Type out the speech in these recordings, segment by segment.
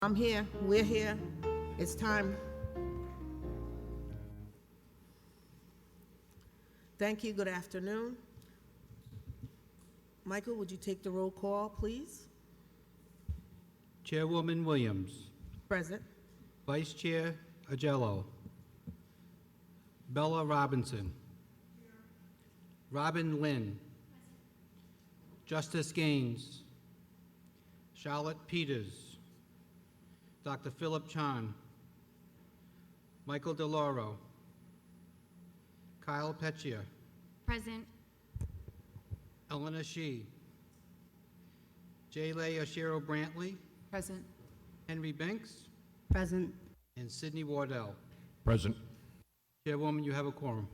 I'm here. We're here. It's time. Thank you. Good afternoon. Michael, would you take the roll call, please? Chairwoman Williams. Present. Vice Chair Agello. Bella Robinson. Robin Lynn. Justice Gaines. Charlotte Peters. Dr. Philip Chan. Michael DeLauro. Kyle Petchia. Present. Eleanor Shee. J. Oshiro Brantley. Present. Henry Banks. Present. And Sidney Wardell. Present. Chairwoman, you have a quorum.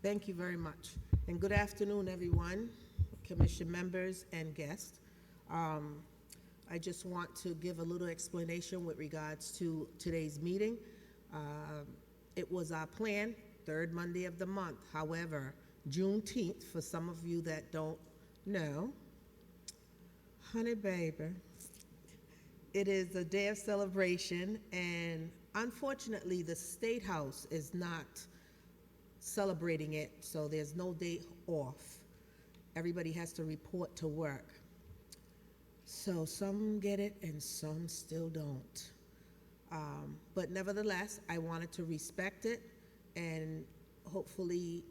Thank you very much. And good afternoon, everyone, commission members and guests. I just want to give a little explanation with regards to today's meeting. It was our plan, third Monday of the month. However, Juneteenth, for some of you that don't know, honey baby, it is a day of celebration, and unfortunately, the State House is not celebrating it, so there's no day off. Everybody has to report to work. So some get it and some still don't. But nevertheless, I wanted to respect it and hopefully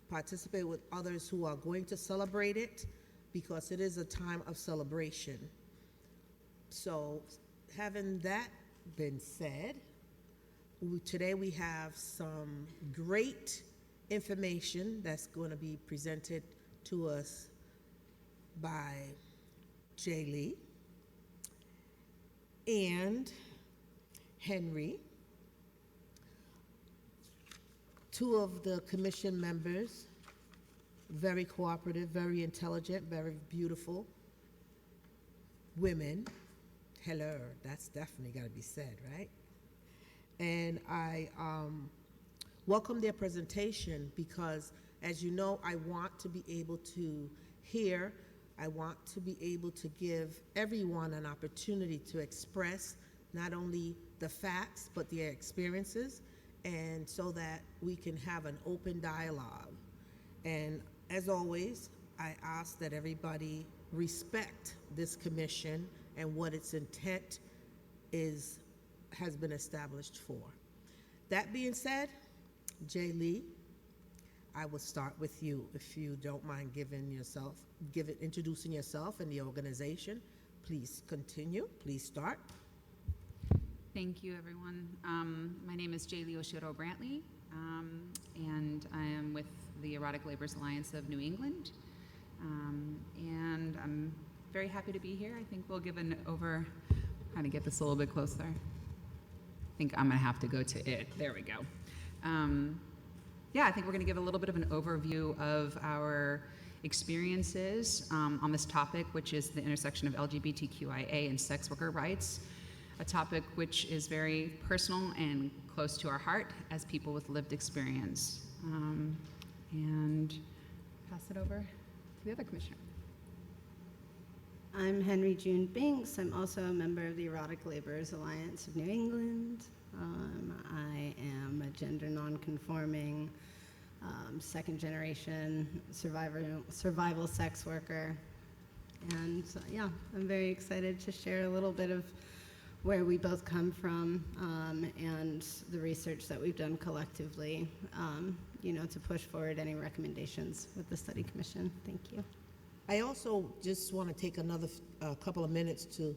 participate with others who are going to celebrate it, because it is a time of celebration. So having that been said, today we have some great information that's going to be presented to us by Jay Lee and Henry, two of the commission members, very cooperative, very intelligent, very beautiful women. Hello, that's definitely got to be said, right? And I welcome their presentation because, as you know, I want to be able to hear, I want to be able to give everyone an opportunity to express not only the facts, but their experiences, and so that we can have an open dialogue. And as always, I ask that everybody respect this commission and what its intent has been established for. That being said, Jay Lee, I will start with you, if you don't mind introducing yourself and the organization. Please continue. Please start. Thank you, everyone. My name is J. Oshiro Brantley, and I am with the Erotic Laborers Alliance of New England. And I'm very happy to be here. I think we'll give trying to get this a little bit closer. I think I'm going to have to go to it. There we go. I think we're going to give a little bit of an overview of our experiences on this topic, which is the intersection of LGBTQIA and sex worker rights, a topic which is very personal and close to our heart as people with lived experience. And pass it over to the other commissioner. I'm Henry June Binks. I'm also a member of the Erotic Laborers Alliance of New England. I am a gender nonconforming, second generation survival sex worker. And I'm very excited to share a little bit of where we both come from and the research that we've done collectively, to push forward any recommendations with the study commission. Thank you. I also just want to take another couple of minutes to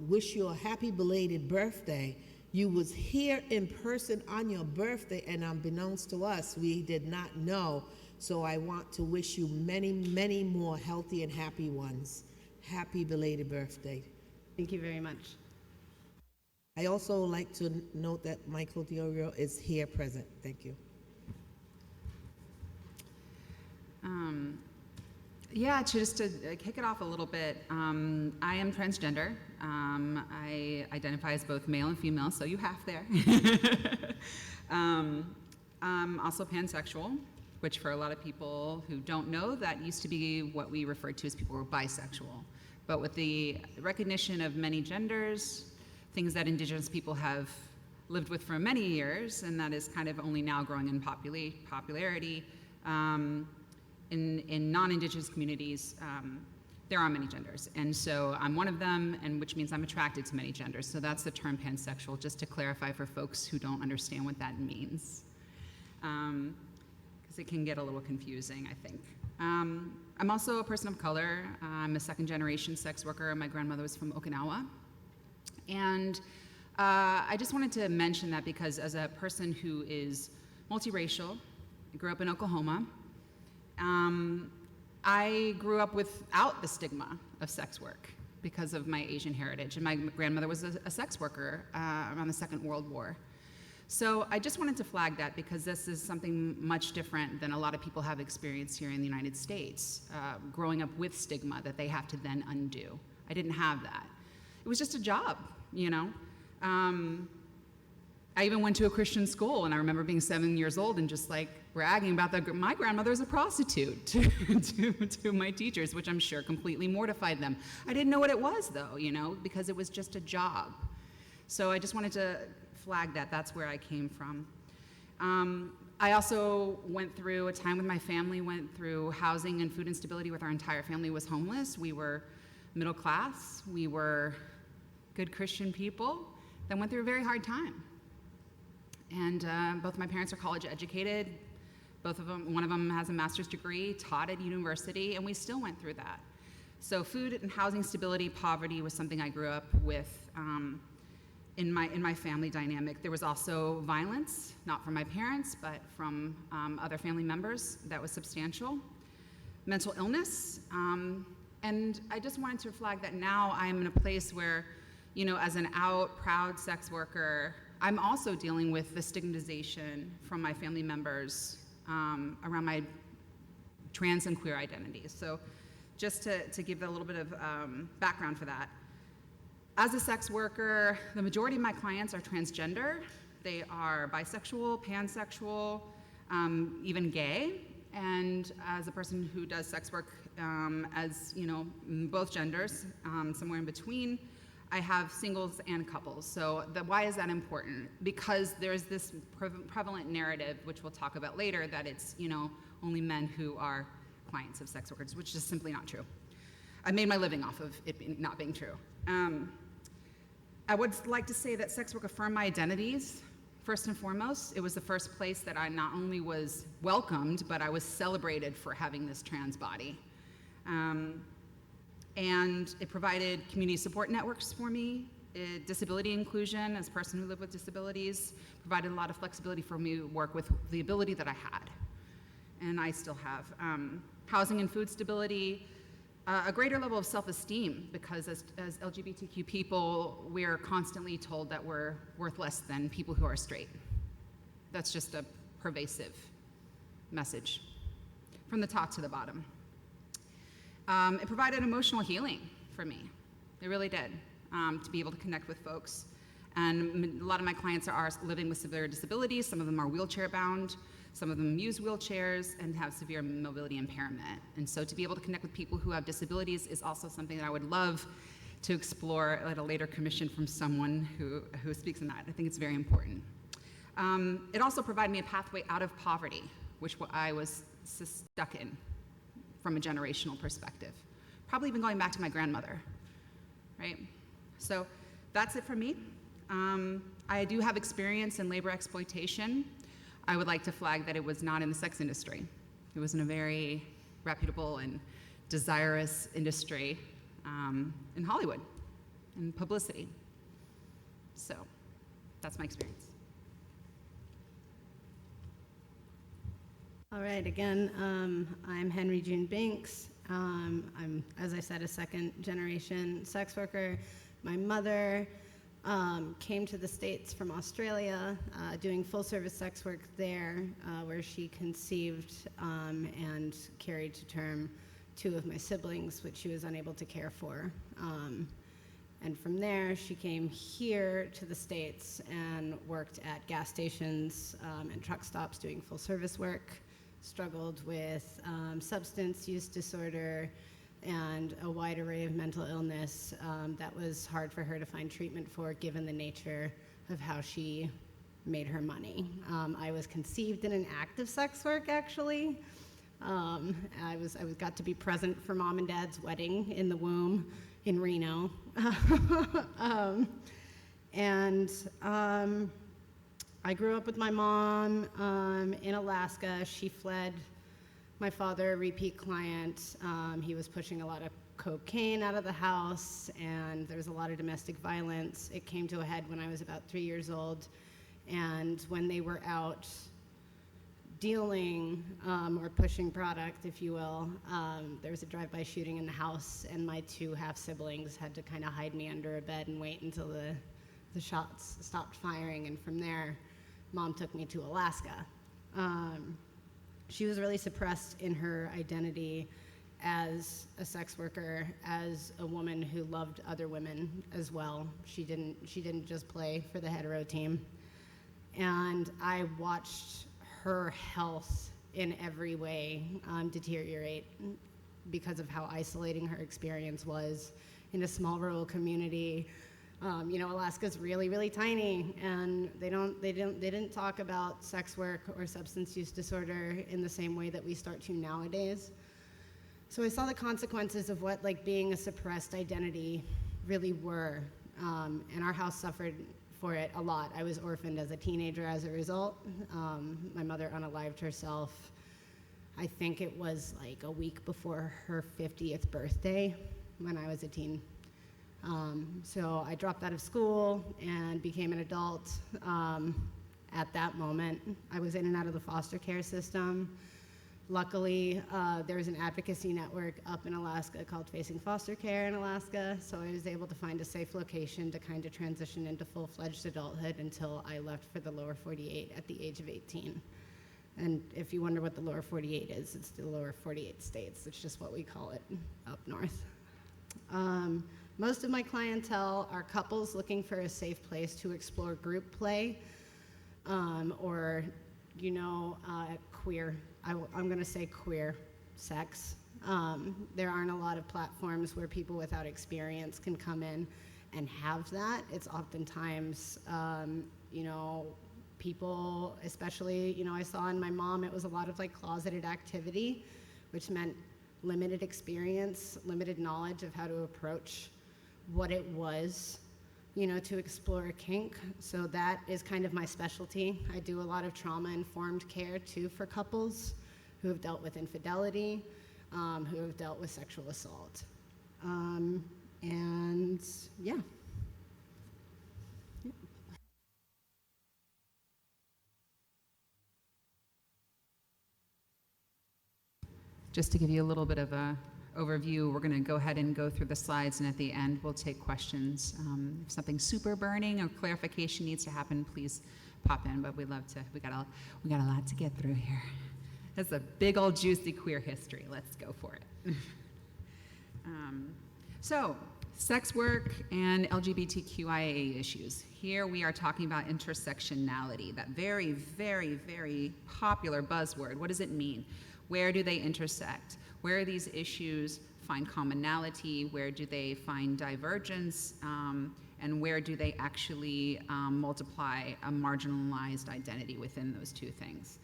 wish you a happy belated birthday. You was here in person on your birthday, and unbeknownst to us, we did not know. So I want to wish you many, many more healthy and happy ones. Happy belated birthday. Thank you very much. I also like to note that Michael DeOrio is here present. Thank you. To kick it off a little bit, I am transgender. I identify as both male and female, so you half there. I'm also pansexual, which for a lot of people who don't know, that used to be what we referred to as people who were bisexual. But with the recognition of many genders, things that Indigenous people have lived with for many years, and that is kind of only now growing in popularity, in non-Indigenous communities, there are many genders. And so I'm one of them, and which means I'm attracted to many genders. So that's the term pansexual, just to clarify for folks who don't understand what that means. Because it can get a little confusing, I think. I'm also a person of color. I'm a second-generation sex worker. My grandmother was from Okinawa. And I just wanted to mention that because as a person who is multiracial, I grew up in Oklahoma, I grew up without the stigma of sex work because of my Asian heritage. And my grandmother was a sex worker around the Second World War. So I just wanted to flag that because this is something much different than a lot of people have experienced here in the United States, growing up with stigma that they have to then undo. I didn't have that. It was just a job, you know. I even went to a Christian school, and I remember being 7 years old and just like bragging about that. My grandmother was a prostitute to my teachers, which I'm sure completely mortified them. I didn't know what it was, though, you know, because it was just a job. So I just wanted to flag that. That's where I came from. I also went through a time with my family, went through housing and food instability with our entire family was homeless. We were middle class. We were good Christian people that went through a very hard time. And both my parents are college educated. Both of them, one of them has a master's degree, taught at university, and we still went through that. So food and housing stability, poverty was something I grew up with in my family dynamic. There was also violence, not from my parents, but from other family members that was substantial. Mental illness, and I just wanted to flag that now I'm in a place where, you know, as an out, proud sex worker, I'm also dealing with the stigmatization from my family members around my trans and queer identities. So just to give a little bit of background for that. As a sex worker, the majority of my clients are transgender. They are bisexual, pansexual, even gay. And as a person who does sex work as, you know, both genders, somewhere in between, I have singles and couples. So why is that important? Because there's this prevalent narrative, which we'll talk about later, that it's, you know, only men who are clients of sex workers, which is simply not true. I made my living off of it not being true. I would like to say that sex work affirmed my identities. First and foremost, it was the first place that I not only was welcomed, but I was celebrated for having this trans body. And it provided community support networks for me, disability inclusion as a person who lived with disabilities, provided a lot of flexibility for me to work with the ability that I had, and I still have. Housing and food stability, a greater level of self-esteem, because as LGBTQ people, we're constantly told that we're worth less than people who are straight. That's just a pervasive message from the top to the bottom. It provided emotional healing for me. It really did, to be able to connect with folks. And a lot of my clients are living with severe disabilities. Some of them are wheelchair bound. Some of them use wheelchairs and have severe mobility impairment. And so to be able to connect with people who have disabilities is also something that I would love to explore at a later commission from someone who speaks on that. I think it's very important. It also provided me a pathway out of poverty, which I was stuck in from a generational perspective. Probably even going back to my grandmother, right? So that's it for me. I do have experience in labor exploitation. I would like to flag that it was not in the sex industry. It was in a very reputable and desirous industry in Hollywood, in publicity. So that's my experience. All right, again, I'm Henry June Binks. I'm, as I said, a second-generation sex worker. My mother came to the States from Australia, doing full-service sex work there, where she conceived and carried to term 2 of my siblings, which she was unable to care for. And from there, she came here to the States and worked at gas stations and truck stops doing full-service work. Struggled with substance use disorder, and a wide array of mental illness that was hard for her to find treatment for, given the nature of how she made her money. I was conceived in an act of sex work, actually. I got to be present for Mom and Dad's wedding in the womb in Reno. I grew up with my mom in Alaska. She fled my father, a repeat client. He was pushing a lot of cocaine out of the house, and there was a lot of domestic violence. It came to a head when I was about 3 years old, and when they were out dealing or pushing product, if you will, there was a drive-by shooting in the house, and my 2 half-siblings had to kind of hide me under a bed and wait until the shots stopped firing, and from there, Mom took me to Alaska. She was really suppressed in her identity as a sex worker, as a woman who loved other women as well. She didn't just play for the hetero team. And I watched her health in every way deteriorate because of how isolating her experience was in a small rural community. Alaska's really, really tiny, and they didn't talk about sex work or substance use disorder in the same way that we start to nowadays. So I saw the consequences of what being a suppressed identity really were, and our house suffered for it a lot. I was orphaned as a teenager as a result. My mother unalived herself. I think it was a week before her 50th birthday when I was a teen. So I dropped out of school and became an adult. At that moment, I was in and out of the foster care system. Luckily, there was an advocacy network up in Alaska called Facing Foster Care in Alaska, so I was able to find a safe location to kind of transition into full-fledged adulthood until I left for the lower 48 at the age of 18. And if you wonder what the lower 48 is, it's the lower 48 states. It's just what we call it up north. Most of my clientele are couples looking for a safe place to explore group play or queer. I'm going to say queer sex. There aren't a lot of platforms where people without experience can come in and have that. It's oftentimes, people, especially, I saw in my mom, it was a lot of closeted activity, which meant limited experience, limited knowledge of how to approach what it was, to explore a kink. So that is kind of my specialty. I do a lot of trauma-informed care too for couples who have dealt with infidelity, who have dealt with sexual assault. And yeah. Just to give you a little bit of a overview, we're going to go ahead and go through the slides, and at the end we'll take questions. If something super burning or clarification needs to happen, please pop in, but we'd love to. We got a lot to get through here. That's a big old juicy queer history. Let's go for it. So, sex work and LGBTQIA issues. Here we are talking about intersectionality, that very, very, very popular buzzword. What does it mean? Where do they intersect? Where do these issues find commonality? Where do they find divergence? And where do they actually multiply a marginalized identity within those two things?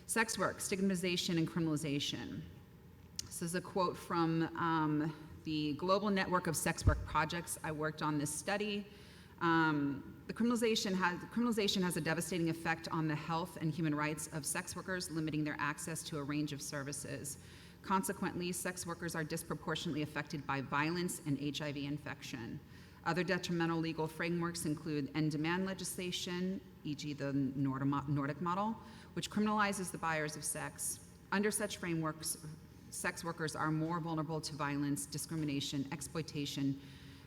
Sex work, stigmatization, and criminalization. This is a quote from the Global Network of Sex Work Projects. I worked on this study. The criminalization has a devastating effect on the health and human rights of sex workers, limiting their access to a range of services. Consequently, sex workers are disproportionately affected by violence and HIV infection. Other detrimental legal frameworks include end-demand legislation, e.g. the Nordic model, which criminalizes the buyers of sex. Under such frameworks, sex workers are more vulnerable to violence, discrimination, exploitation,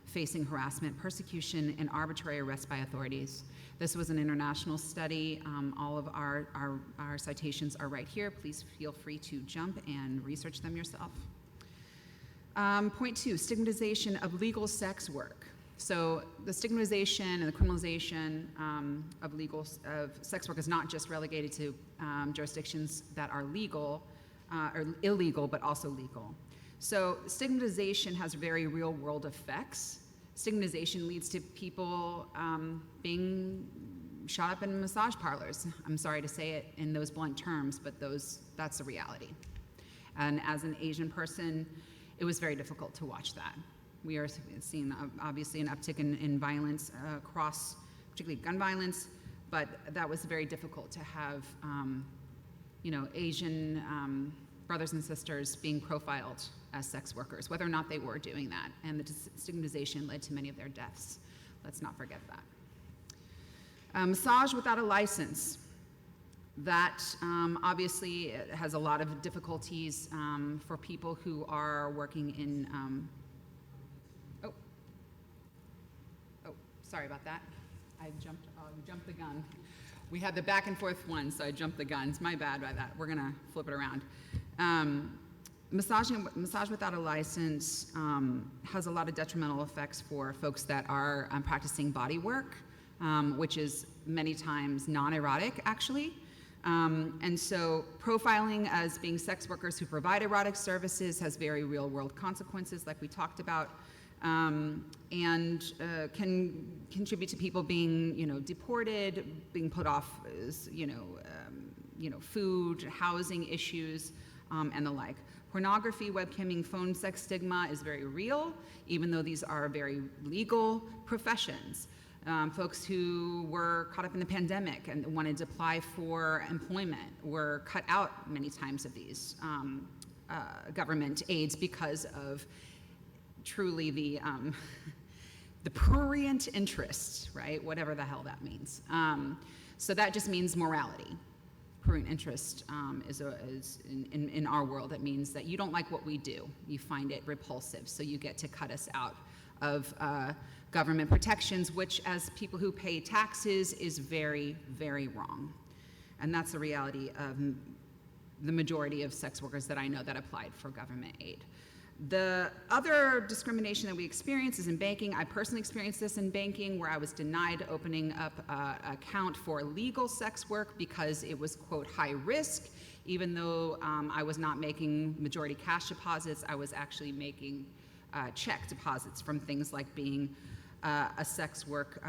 facing harassment, persecution, and arbitrary arrest by authorities. This was an international study. All of our citations are right here. Please feel free to jump and research them yourself. Point 2, stigmatization of legal sex work. So the stigmatization and the criminalization of sex work is not just relegated to jurisdictions that are legal or illegal, but also legal. So stigmatization has very real world effects. Stigmatization leads to people being shot up in massage parlors. I'm sorry to say it in those blunt terms, but that's the reality. And as an Asian person, it was very difficult to watch that. We are seeing obviously an uptick in violence across, particularly gun violence, but that was very difficult to have, Asian brothers and sisters being profiled as sex workers, whether or not they were doing that. And the stigmatization led to many of their deaths. Let's not forget that. Massage without a license. That obviously has a lot of difficulties for people who are working in, sorry about that. I jumped the gun. We had the back and forth one, so I jumped the gun. It's my bad by that. We're gonna flip it around. Massage without a license has a lot of detrimental effects for folks that are practicing body work, which is many times non-erotic, actually. And so profiling as being sex workers who provide erotic services has very real world consequences, like we talked about, and can contribute to people being, deported, being put off, food, housing issues, and the like. Pornography, webcamming, phone sex stigma is very real, even though these are very legal professions. Folks who were caught up in the pandemic and wanted to apply for employment were cut out many times of these government aids because of truly the prurient interest, right? Whatever the hell that means. So that just means morality. Prurient interest is in our world. It means that you don't like what we do. You find it repulsive, so you get to cut us out of government protections, which as people who pay taxes is very, very wrong. And that's the reality of the majority of sex workers that I know that applied for government aid. The other discrimination that we experience is in banking. I personally experienced this in banking, where I was denied opening up an account for legal sex work because it was, quote, high risk. Even though I was not making majority cash deposits, I was actually making check deposits from things like being a sex work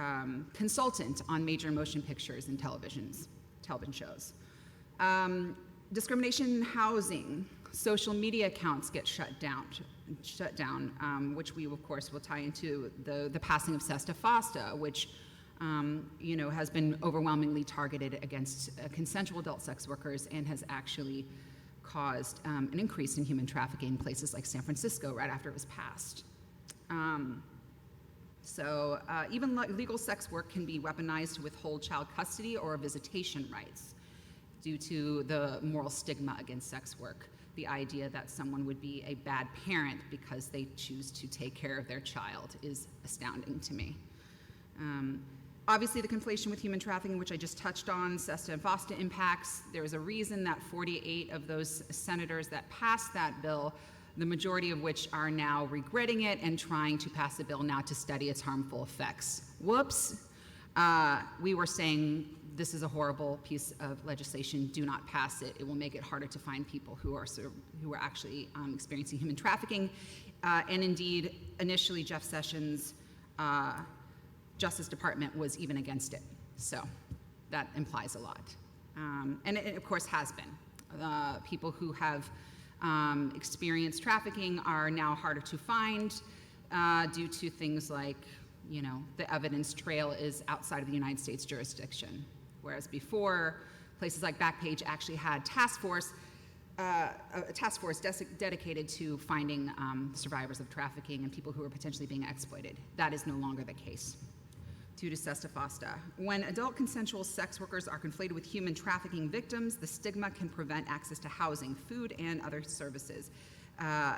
consultant on major motion pictures and television shows. Discrimination in housing. Social media accounts get shut down, which we, of course, will tie into the passing of Sesta Fosta, which has been overwhelmingly targeted against consensual adult sex workers and has actually caused an increase in human trafficking in places like San Francisco right after it was passed. Even legal sex work can be weaponized to withhold child custody or visitation rights due to the moral stigma against sex work. The idea that someone would be a bad parent because they choose to take care of their child is astounding to me. Obviously, the conflation with human trafficking, which I just touched on, Sesta and FOSTA impacts. There is a reason that 48 of those senators that passed that bill, the majority of which are now regretting it and trying to pass a bill now to study its harmful effects. Whoops. We were saying this is a horrible piece of legislation. Do not pass it. It will make it harder to find people who are actually experiencing human trafficking. And indeed, initially, Jeff Sessions' Justice Department was even against it. So that implies a lot. And it, of course, has been. People who have experienced trafficking are now harder to find due to things like, the evidence trail is outside of the United States jurisdiction. Whereas before, places like Backpage actually had a task force dedicated to finding survivors of trafficking and people who are potentially being exploited. That is no longer the case due to Sesta Fosta. When adult consensual sex workers are conflated with human trafficking victims, the stigma can prevent access to housing, food, and other services,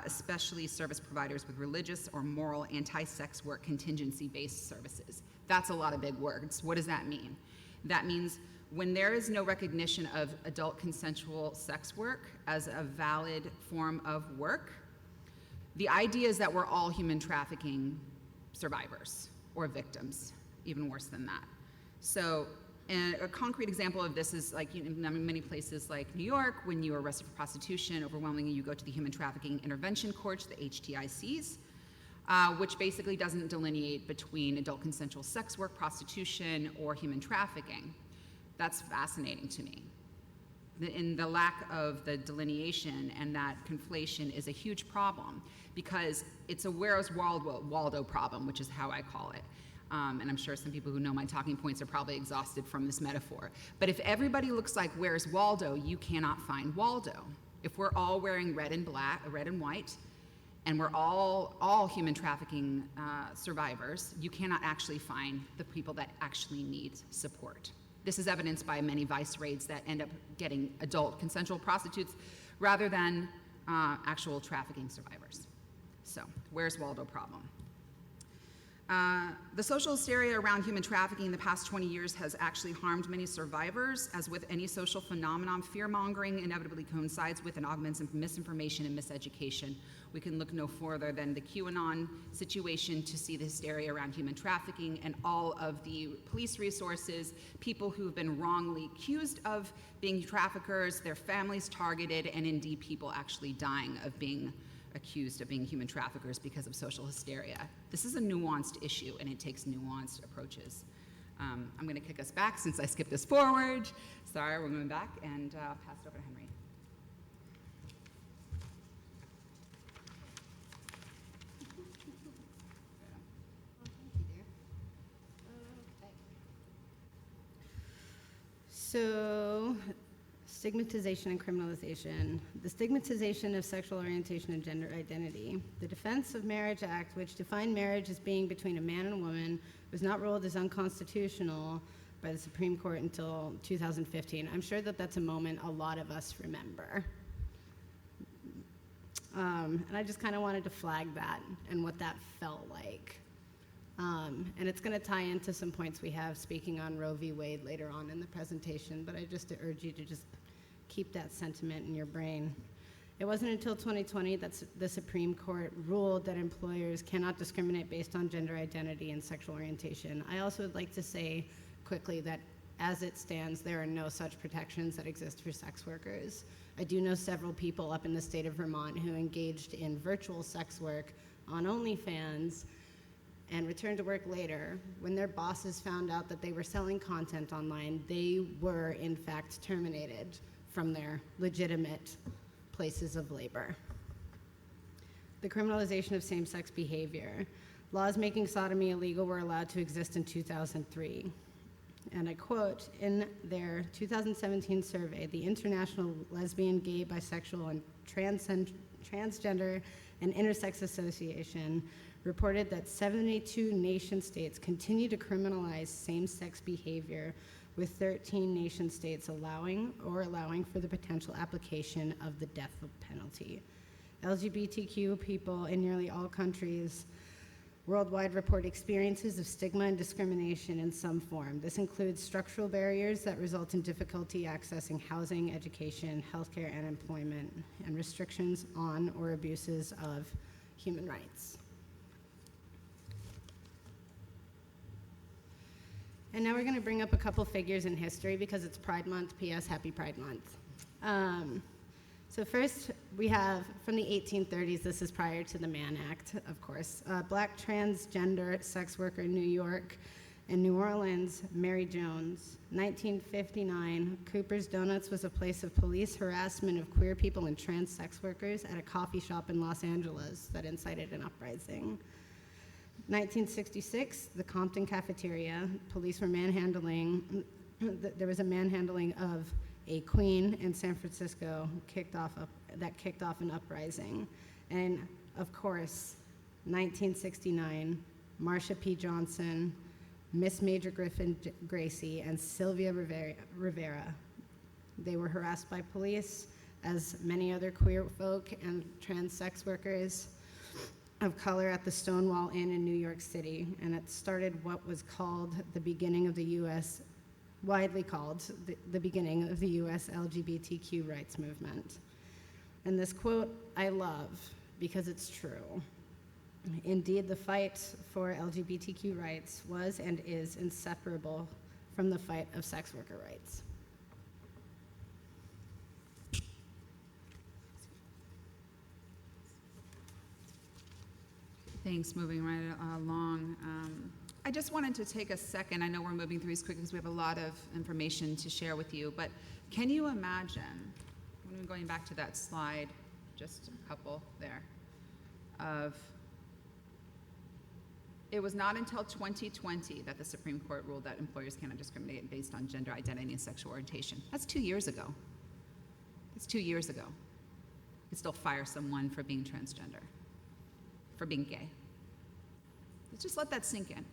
especially service providers with religious or moral anti-sex work contingency-based services. That's a lot of big words. What does that mean? That means when there is no recognition of adult consensual sex work as a valid form of work, the idea is that we're all human trafficking survivors or victims, even worse than that. So And a concrete example of this is like in many places like New York, when you are arrested for prostitution, overwhelmingly you go to the Human Trafficking Intervention Courts, the HTICs, which basically doesn't delineate between adult consensual sex work, prostitution, or human trafficking. That's fascinating to me. The lack of the delineation and that conflation is a huge problem because it's a Where's Waldo problem, which is how I call it. And I'm sure some people who know my talking points are probably exhausted from this metaphor. But if everybody looks like Where's Waldo, you cannot find Waldo. If we're all wearing red and white, and we're all human trafficking survivors, you cannot actually find the people that actually need support. This is evidenced by many vice raids that end up getting adult consensual prostitutes rather than actual trafficking survivors. So, Where's Waldo problem? The social hysteria around human trafficking in the past 20 years has actually harmed many survivors. As with any social phenomenon, fear-mongering inevitably coincides with and augments misinformation and miseducation. We can look no further than the QAnon situation to see the hysteria around human trafficking and all of the police resources, people who have been wrongly accused of being traffickers, their families targeted, and indeed people actually dying of being accused of being human traffickers because of social hysteria. This is a nuanced issue, and it takes nuanced approaches. I'm going to kick us back since I skipped this forward. Sorry, we're going back, and pass it over to Henry. So, stigmatization and criminalization. The stigmatization of sexual orientation and gender identity. The Defense of Marriage Act, which defined marriage as being between a man and a woman, was not ruled as unconstitutional by the Supreme Court until 2015. I'm sure that that's a moment a lot of us remember. And I just kind of wanted to flag that and what that felt like. And it's going to tie into some points we have speaking on Roe v. Wade later on in the presentation, but I just urge you to just keep that sentiment in your brain. It wasn't until 2020 that the Supreme Court ruled that employers cannot discriminate based on gender identity and sexual orientation. I also would like to say quickly that as it stands, there are no such protections that exist for sex workers. I do know several people up in the state of Vermont who engaged in virtual sex work on OnlyFans and returned to work later. When their bosses found out that they were selling content online, they were in fact terminated from their legitimate places of labor. The criminalization of same-sex behavior. Laws making sodomy illegal were allowed to exist in 2003. And I quote, in their 2017 survey, the International Lesbian, Gay, Bisexual, and Transgender and Intersex Association reported that 72 nation states continue to criminalize same-sex behavior, with 13 nation states allowing for the potential application of the death penalty. LGBTQ people in nearly all countries worldwide report experiences of stigma and discrimination in some form. This includes structural barriers that result in difficulty accessing housing, education, healthcare, and employment, and restrictions on or abuses of human rights. And now we're going to bring up a couple figures in history because it's Pride Month. P.S. Happy Pride Month. So first, we have from the 1830s, this is prior to the Mann Act, of course, black transgender sex worker in New York and New Orleans, Mary Jones. 1959, Cooper's Donuts was a place of police harassment of queer people and trans sex workers at a coffee shop in Los Angeles that incited an uprising. 1966, the Compton cafeteria, police were manhandling, there was a manhandling of a queen in San Francisco that kicked off an uprising. And of course, 1969, Marsha P. Johnson, Miss Major Griffin Gracie, and Sylvia Rivera. They were harassed by police, as many other queer folk and trans sex workers of color at the Stonewall Inn in New York City, and it started what was called the beginning of the U.S., widely called the beginning of the U.S. LGBTQ rights movement. And this quote I love because it's true. Indeed, the fight for LGBTQ rights was and is inseparable from the fight of sex worker rights. Thanks, moving right along. I just wanted to take a second, I know we're moving through these quickly because we have a lot of information to share with you, but can you imagine, when we're going back to that slide, just a couple there, of, it was not until 2020 that the Supreme Court ruled that employers cannot discriminate based on gender identity and sexual orientation. That's 2 years ago. That's 2 years ago. You could still fire someone for being transgender, for being gay. Let's just let that sink in.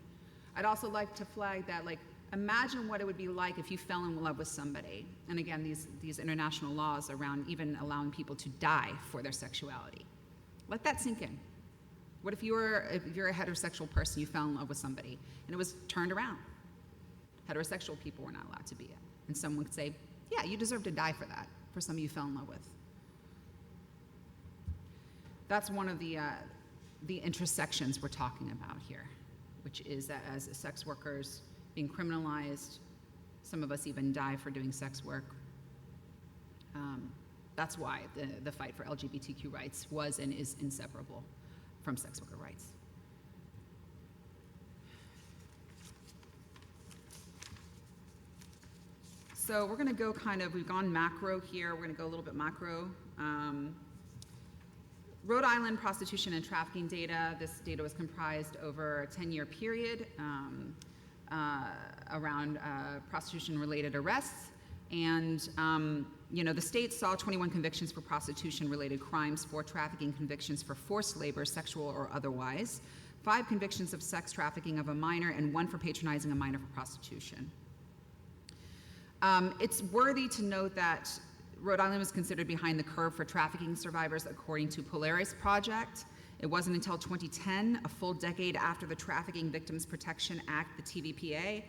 I'd also like to flag that, like, imagine what it would be like if you fell in love with somebody. And again, these international laws around even allowing people to die for their sexuality. Let that sink in. What if you're a heterosexual person, you fell in love with somebody, and it was turned around? Heterosexual people were not allowed to be it. And someone could say, yeah, you deserve to die for that, for somebody you fell in love with. That's one of the intersections we're talking about here, which is that as sex workers being criminalized, some of us even die for doing sex work. That's why the fight for LGBTQ rights was and is inseparable from sex worker rights. So we're gonna go we've gone macro here, we're gonna go a little bit macro. Rhode Island prostitution and trafficking data. This data was comprised over a 10-year period around prostitution-related arrests. And the state saw 21 convictions for prostitution-related crimes, 4 trafficking convictions for forced labor, sexual or otherwise, 5 convictions of sex trafficking of a minor, and 1 for patronizing a minor for prostitution. It's worthy to note that Rhode Island was considered behind the curve for trafficking survivors according to Polaris Project. It wasn't until 2010, a full decade after the Trafficking Victims Protection Act, the TVPRA,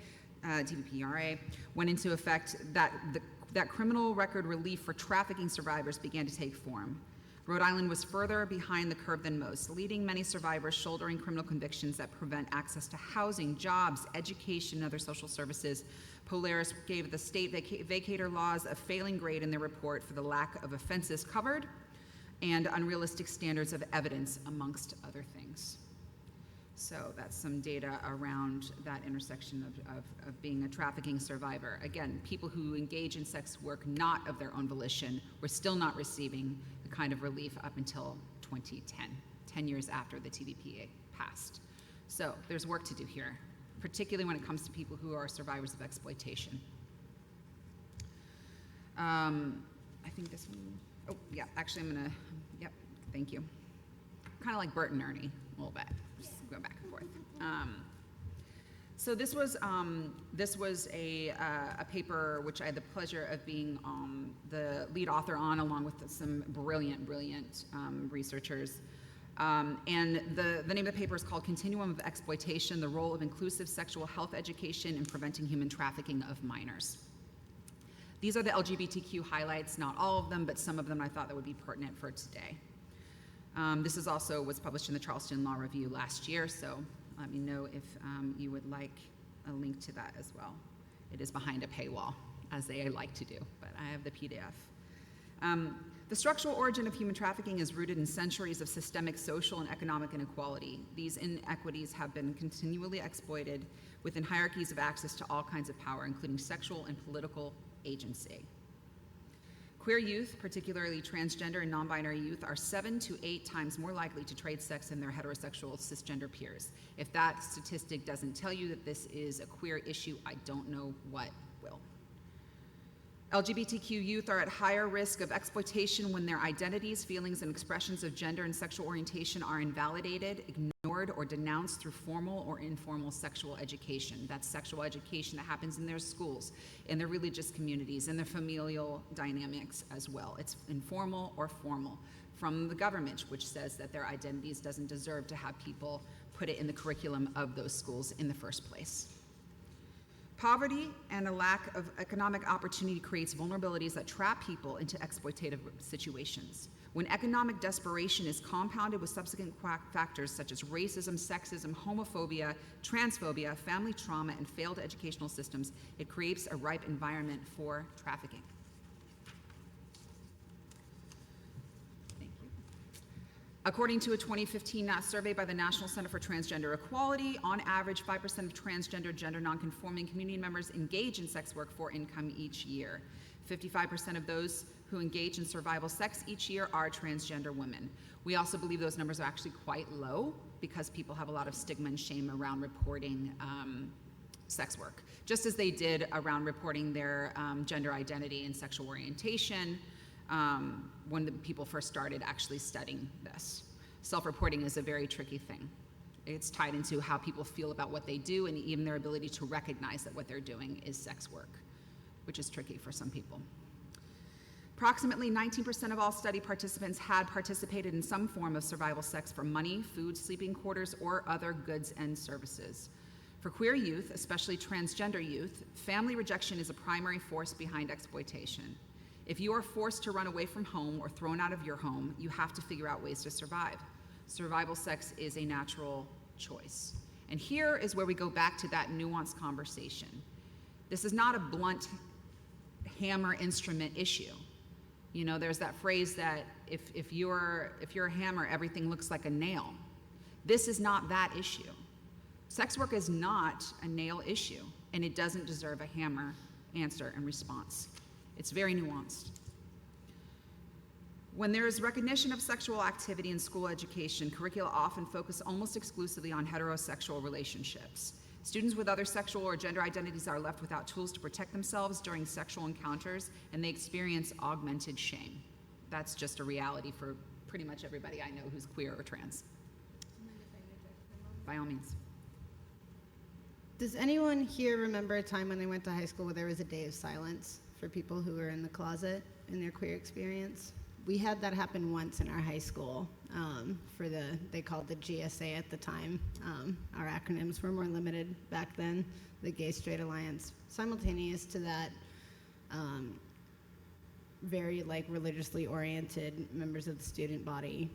went into effect, that criminal record relief for trafficking survivors began to take form. Rhode Island was further behind the curve than most, leading many survivors shouldering criminal convictions that prevent access to housing, jobs, education, and other social services. Polaris gave the state vacator laws a failing grade in their report for the lack of offenses covered and unrealistic standards of evidence, amongst other things. So that's some data around that intersection of being a trafficking survivor. Again, people who engage in sex work not of their own volition were still not receiving the kind of relief up until 2010, 10 years after the TVPA passed. So there's work to do here, particularly when it comes to people who are survivors of exploitation. I think this one, oh yeah, actually I'm gonna, yep, thank you. Kind of like Bert and Ernie, a little bit, just go back and forth. So this was a paper which I had the pleasure of being the lead author on, along with some brilliant researchers. And the name of the paper is called Continuum of Exploitation, the Role of Inclusive Sexual Health Education in Preventing Human Trafficking of Minors. These are the LGBTQ highlights, not all of them, but some of them I thought that would be pertinent for today. This is also was published in the Charleston Law Review last year, so let me know if you would like a link to that as well. It is behind a paywall, as they like to do, but I have the PDF. The structural origin of human trafficking is rooted in centuries of systemic social and economic inequality. These inequities have been continually exploited within hierarchies of access to all kinds of power, including sexual and political agency. Queer youth, particularly transgender and non-binary youth, are 7 to 8 times more likely to trade sex than their heterosexual cisgender peers. If that statistic doesn't tell you that this is a queer issue, I don't know what will. LGBTQ youth are at higher risk of exploitation when their identities, feelings, and expressions of gender and sexual orientation are invalidated, ignored, or denounced through formal or informal sexual education. That's sexual education that happens in their schools, in their religious communities, in their familial dynamics as well. It's informal or formal from the government, which says that their identities doesn't deserve to have people put it in the curriculum of those schools in the first place. Poverty and a lack of economic opportunity creates vulnerabilities that trap people into exploitative situations. When economic desperation is compounded with subsequent factors such as racism, sexism, homophobia, transphobia, family trauma, and failed educational systems, it creates a ripe environment for trafficking. Thank you. According to a 2015 survey by the National Center for Transgender Equality, on average, 5% of transgender, gender nonconforming community members engage in sex work for income each year. 55% of those who engage in survival sex each year are transgender women. We also believe those numbers are actually quite low because people have a lot of stigma and shame around reporting sex work, just as they did around reporting their gender identity and sexual orientation when the people first started actually studying this. Self-reporting is a very tricky thing. It's tied into how people feel about what they do and even their ability to recognize that what they're doing is sex work, which is tricky for some people. Approximately 19% of all study participants had participated in some form of survival sex for money, food, sleeping quarters, or other goods and services. For queer youth, especially transgender youth, family rejection is a primary force behind exploitation. If you are forced to run away from home or thrown out of your home, you have to figure out ways to survive. Survival sex is a natural choice. And here is where we go back to that nuanced conversation. This is not a blunt hammer instrument issue. You know, there's that phrase that if you're a hammer, everything looks like a nail. This is not that issue. Sex work is not a nail issue, and it doesn't deserve a hammer answer and response. It's very nuanced. When there is recognition of sexual activity in school education, curricula often focus almost exclusively on heterosexual relationships. Students with other sexual or gender identities are left without tools to protect themselves during sexual encounters, and they experience augmented shame. That's just a reality for pretty much everybody I know who's queer or trans. By all means. Does anyone here remember a time when they went to high school where there was a day of silence for people who were in the closet in their queer experience? We had that happen once in our high school they called the GSA at the time. Our acronyms were more limited back then, the Gay Straight Alliance. Simultaneous to that, very religiously oriented members of the student body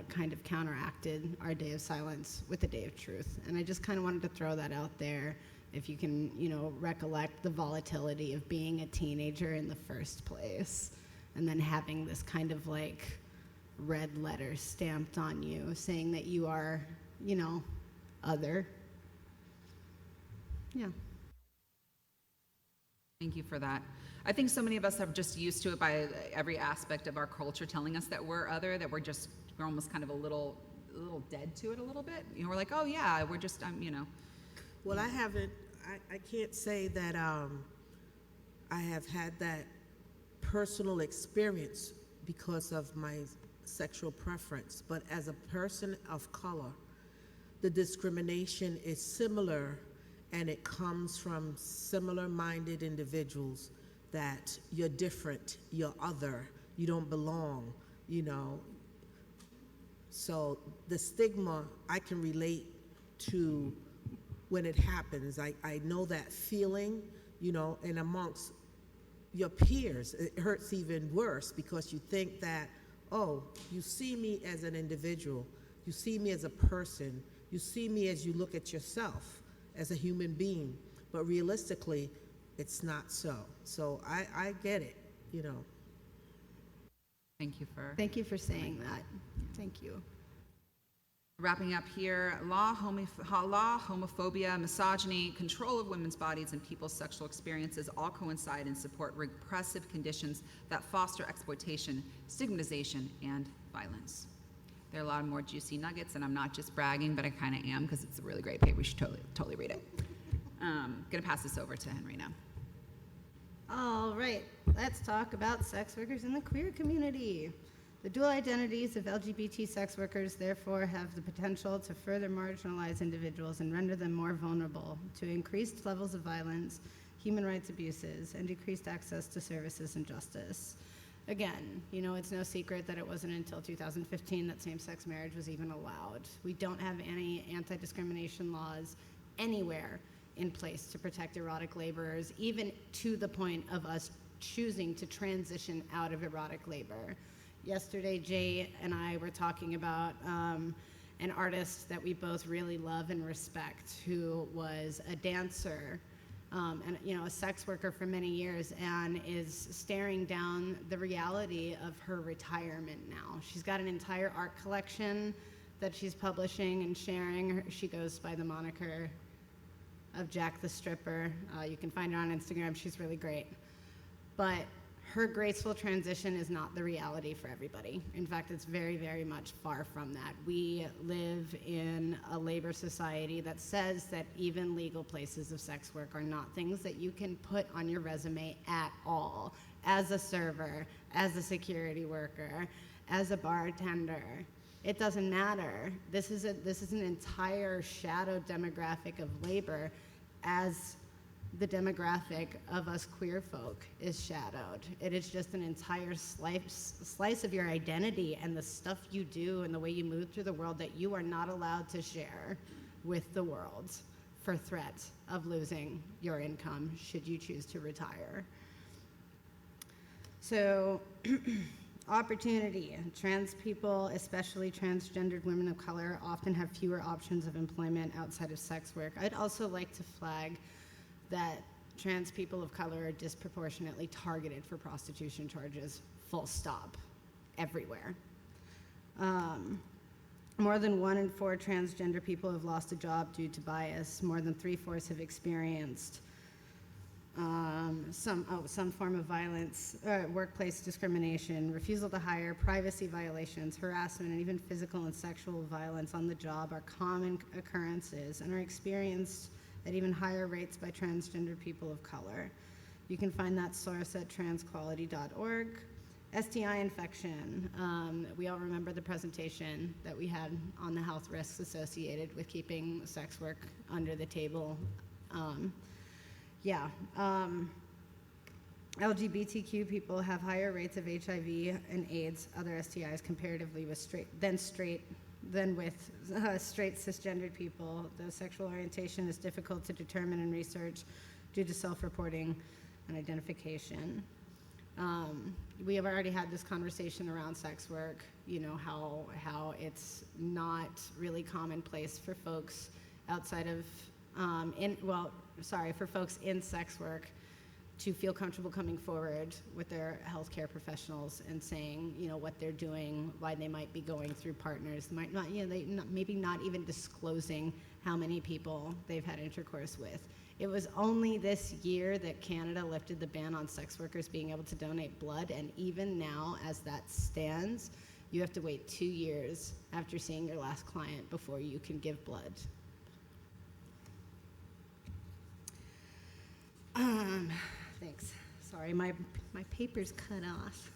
kind of counteracted our day of silence with a day of truth. And I just kind of wanted to throw that out there. If you can, recollect the volatility of being a teenager in the first place, and then having this kind of red letter stamped on you saying that you are, other. Yeah. Thank you for that. I think so many of us are just used to it by every aspect of our culture telling us that we're other, that we're almost kind of a little dead to it a little bit. We're like, oh yeah, we're just, Well, I can't say that I have had that personal experience because of my sexual preference, but as a person of color, the discrimination is similar, and it comes from similar-minded individuals that you're different, you're other, you don't belong, So the stigma I can relate to when it happens. I know that feeling, and amongst your peers, it hurts even worse because you think that, oh, you see me as an individual, you see me as a person, you see me as you look at yourself as a human being, but realistically, it's not so. So I get it, Thank you for saying that. Thank you. Wrapping up here, law, homophobia, misogyny, control of women's bodies, and people's sexual experiences all coincide and support repressive conditions that foster exploitation, stigmatization, and violence. There are a lot more juicy nuggets, and I'm not just bragging, but I kind of am because it's a really great paper. You should totally read it. Gonna pass this over to Henry now. All right, let's talk about sex workers in the queer community. The dual identities of LGBT sex workers therefore have the potential to further marginalize individuals and render them more vulnerable to increased levels of violence, human rights abuses, and decreased access to services and justice. Again, it's no secret that it wasn't until 2015 that same-sex marriage was even allowed. We don't have any anti-discrimination laws anywhere in place to protect erotic laborers, even to the point of us choosing to transition out of erotic labor. Yesterday, Jay and I were talking about an artist that we both really love and respect, who was a dancer and a sex worker for many years, and is staring down the reality of her retirement now. She's got an entire art collection that she's publishing and sharing. She goes by the moniker of Jack the Stripper. You can find her on Instagram. She's really great. But her graceful transition is not the reality for everybody. In fact, it's very, very much far from that. We live in a labor society that says that even legal places of sex work are not things that you can put on your resume at all. As a server, as a security worker, as a bartender, it doesn't matter. This is an entire shadow demographic of labor, as the demographic of us queer folk is shadowed. It is just an entire slice of your identity and the stuff you do and the way you move through the world that you are not allowed to share with the world for threat of losing your income should you choose to retire. So, opportunity. Trans people, especially transgendered women of color, often have fewer options of employment outside of sex work. I'd also like to flag that trans people of color are disproportionately targeted for prostitution charges, full stop, everywhere. More than 1 in 4 transgender people have lost a job due to bias. More than 3/4 have experienced some form of violence, workplace discrimination, refusal to hire, privacy violations, harassment, and even physical and sexual violence on the job are common occurrences and are experienced at even higher rates by transgender people of color. You can find that source at transquality.org. STI infection. We all remember the presentation that we had on the health risks associated with keeping sex work under the table. LGBTQ people have higher rates of HIV and AIDS, other STIs, comparatively with straight cisgendered people. The sexual orientation is difficult to determine in research due to self-reporting and identification. We have already had this conversation around sex work, how it's not really commonplace for folks outside of, for folks in sex work to feel comfortable coming forward with their healthcare professionals and saying, what they're doing, why they might be going through partners, maybe not even disclosing how many people they've had intercourse with. It was only this year that Canada lifted the ban on sex workers being able to donate blood, and even now, as that stands, you have to wait 2 years after seeing your last client before you can give blood. Thanks. Sorry, my paper's cut off.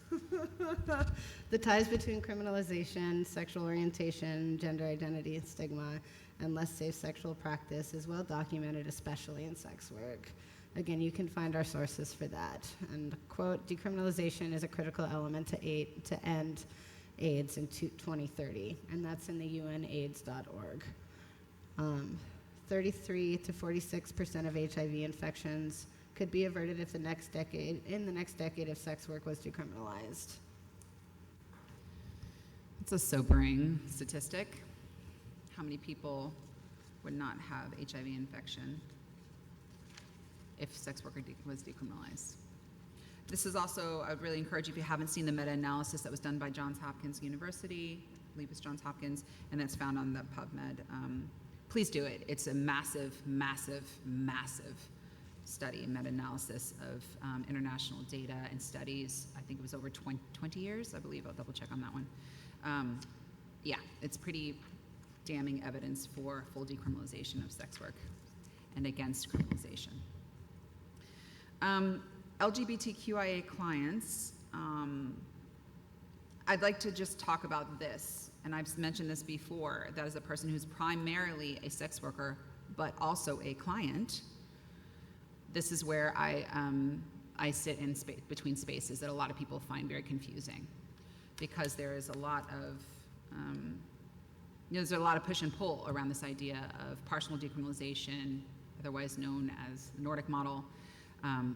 The ties between criminalization, sexual orientation, gender identity, and stigma, and less safe sexual practice is well documented, especially in sex work. Again, you can find our sources for that. And quote, decriminalization is a critical element to end AIDS in 2030, and that's in the UNAIDS.org. 33 to 46% of HIV infections could be averted in the next decade if sex work was decriminalized. It's a sobering statistic. How many people would not have HIV infection if sex work was decriminalized? This is also, I would really encourage you, if you haven't seen the meta-analysis that was done by Johns Hopkins University, I believe it's Johns Hopkins, and that's found on the PubMed. Please do it. It's a massive, massive, massive study, meta-analysis of international data and studies. I think it was over 20 years, I believe. I'll double check on that one. It's pretty damning evidence for full decriminalization of sex work and against criminalization. LGBTQIA clients, I'd like to just talk about this, and I've mentioned this before, that as a person who's primarily a sex worker, but also a client, this is where I sit in between spaces that a lot of people find very confusing, because there is a lot of there's a lot of push and pull around this idea of partial decriminalization otherwise known as the Nordic model,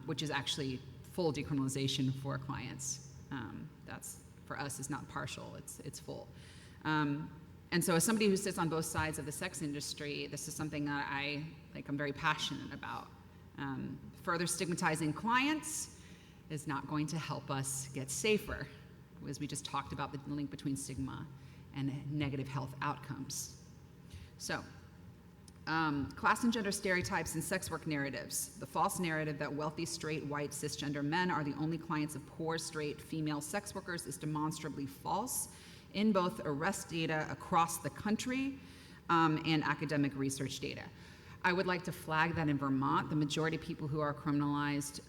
which is actually full decriminalization for clients. That's, for us, is not partial, it's full. And so as somebody who sits on both sides of the sex industry, this is something that I'm very passionate about. Further stigmatizing clients is not going to help us get safer, as we just talked about the link between stigma and negative health outcomes. So, class and gender stereotypes and sex work narratives. The false narrative that wealthy, straight, white, cisgender men are the only clients of poor, straight, female sex workers is demonstrably false in both arrest data across the country and academic research data. I would like to flag that in Vermont, the majority of people who are criminalized